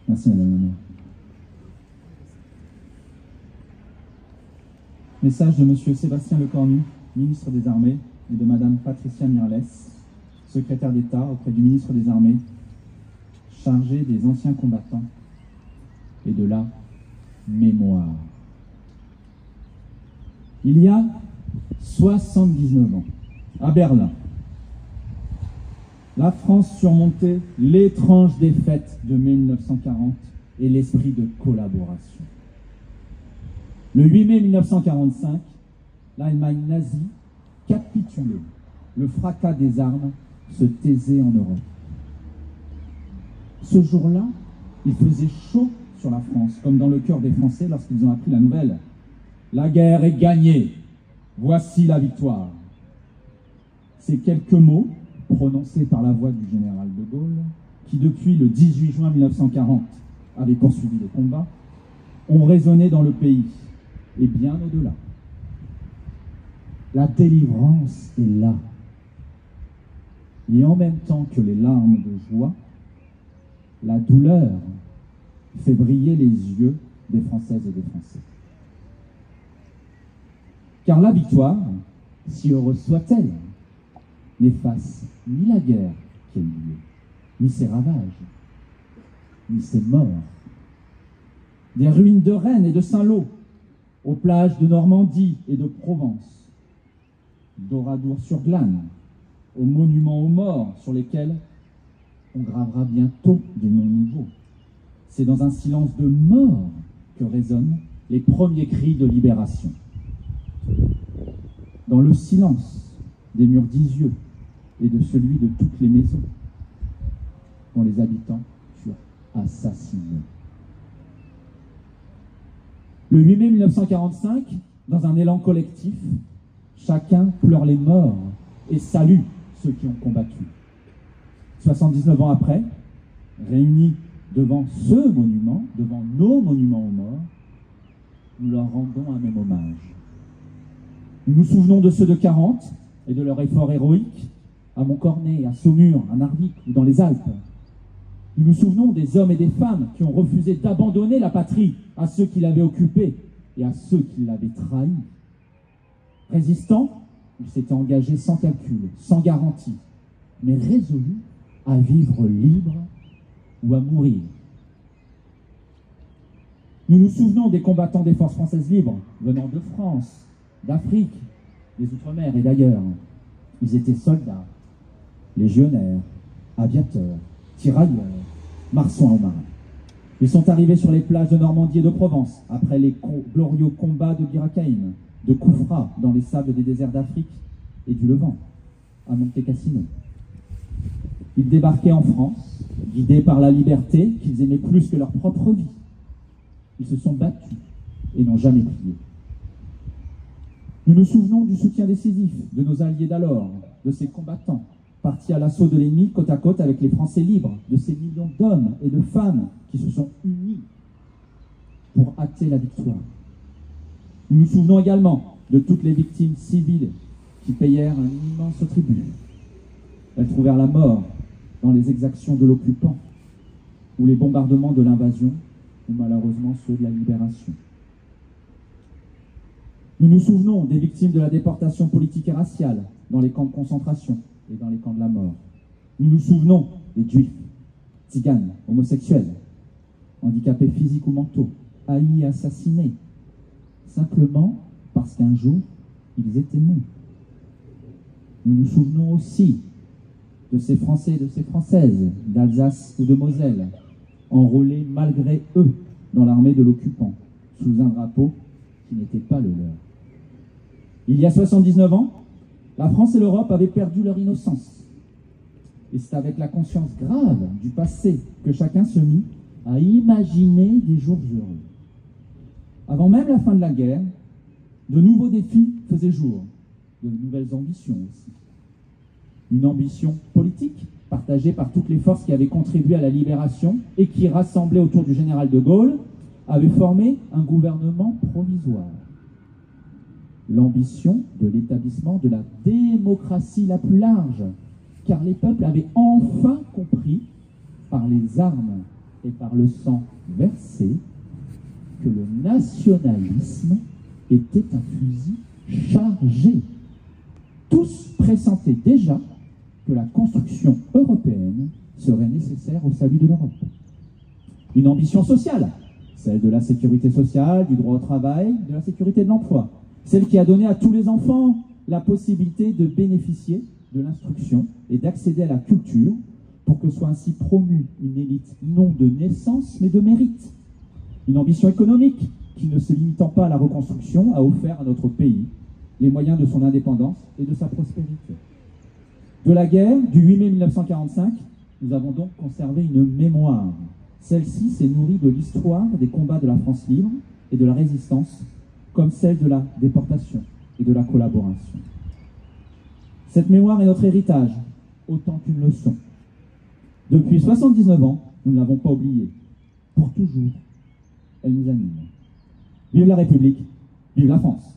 Merci, Madame la maire. Message de Monsieur Sébastien Lecornu, ministre des Armées, et de Madame Patricia Miralles, secrétaire d'État auprès du ministre des Armées, chargé des anciens combattants et de la mémoire. Il y a 79 ans, à Berlin, la France surmontait l'étrange défaite de mai 1940 et l'esprit de collaboration. Le 8 mai 1945, l'Allemagne nazie capitulait. Le fracas des armes se taisait en Europe. Ce jour-là, il faisait chaud sur la France, comme dans le cœur des Français lorsqu'ils ont appris la nouvelle. La guerre est gagnée. Voici la victoire. Ces quelques mots, prononcés par la voix du général de Gaulle, qui depuis le 18 juin 1940 avait poursuivi les combats, ont résonné dans le pays et bien au-delà. La délivrance est là. Et en même temps que les larmes de joie, la douleur fait briller les yeux des Françaises et des Français. Car la victoire, si heureuse soit-elle, n'efface ni la guerre qui a eu lieu, ni ses ravages, ni ses morts. Des ruines de Rennes et de Saint-Lô, aux plages de Normandie et de Provence, d'Oradour-sur-Glane, aux monuments aux morts sur lesquels on gravera bientôt des noms nouveaux. C'est dans un silence de mort que résonnent les premiers cris de libération. Dans le silence des murs d'Isieux et de celui de toutes les maisons dont les habitants furent assassinés. Le 8 mai 1945, dans un élan collectif, chacun pleure les morts et salue ceux qui ont combattu. 79 ans après, réunis devant ce monument, devant nos monuments aux morts, nous leur rendons un même hommage. Nous nous souvenons de ceux de 40 et de leur effort héroïque à Montcornet, à Saumur, à Narvik ou dans les Alpes. Nous nous souvenons des hommes et des femmes qui ont refusé d'abandonner la patrie à ceux qui l'avaient occupée et à ceux qui l'avaient trahi. Résistants, ils s'étaient engagés sans calcul, sans garantie, mais résolus à vivre libre ou à mourir. Nous nous souvenons des combattants des forces françaises libres, venant de France, d'Afrique, des Outre-mer et d'ailleurs. Ils étaient soldats, légionnaires, aviateurs, tirailleurs, marsouins ou marins. Ils sont arrivés sur les plages de Normandie et de Provence, après les glorieux combats de Bir-Hakeim, de Koufra, dans les sables des déserts d'Afrique et du Levant, à Monte Cassino. Ils débarquaient en France, guidés par la liberté qu'ils aimaient plus que leur propre vie. Ils se sont battus et n'ont jamais plié. Nous nous souvenons du soutien décisif de nos alliés d'alors, de ces combattants, partis à l'assaut de l'ennemi côte à côte avec les Français libres, de ces millions d'hommes et de femmes qui se sont unis pour hâter la victoire. Nous nous souvenons également de toutes les victimes civiles qui payèrent un immense tribut. Elles trouvèrent la mort dans les exactions de l'occupant, ou les bombardements de l'invasion, ou malheureusement ceux de la libération. Nous nous souvenons des victimes de la déportation politique et raciale dans les camps de concentration et dans les camps de la mort. Nous nous souvenons des juifs, tziganes, homosexuels, handicapés physiques ou mentaux, haïs et assassinés, simplement parce qu'un jour, ils étaient nés. Nous nous souvenons aussi de ces Français et de ces Françaises d'Alsace ou de Moselle, enrôlés malgré eux dans l'armée de l'occupant, sous un drapeau qui n'était pas le leur. Il y a 79 ans, la France et l'Europe avaient perdu leur innocence. Et c'est avec la conscience grave du passé que chacun se mit à imaginer des jours heureux. Avant même la fin de la guerre, de nouveaux défis faisaient jour, de nouvelles ambitions aussi. Une ambition politique partagée par toutes les forces qui avaient contribué à la libération et qui, rassemblées autour du général de Gaulle, avaient formé un gouvernement provisoire. L'ambition de l'établissement de la démocratie la plus large, car les peuples avaient enfin compris, par les armes et par le sang versé que le nationalisme était un fusil chargé. Tous pressentaient déjà que la construction européenne serait nécessaire au salut de l'Europe. Une ambition sociale, celle de la sécurité sociale, du droit au travail, de la sécurité de l'emploi, celle qui a donné à tous les enfants la possibilité de bénéficier de l'instruction et d'accéder à la culture pour que soit ainsi promue une élite non de naissance mais de mérite. Une ambition économique qui, ne se limitant pas à la reconstruction, a offert à notre pays les moyens de son indépendance et de sa prospérité. De la guerre du 8 mai 1945, nous avons donc conservé une mémoire. Celle-ci s'est nourrie de l'histoire des combats de la France libre et de la résistance, comme celle de la déportation et de la collaboration. Cette mémoire est notre héritage, autant qu'une leçon. Depuis 79 ans, nous ne l'avons pas oubliée. Pour toujours, elle nous anime. Vive la République, vive la France!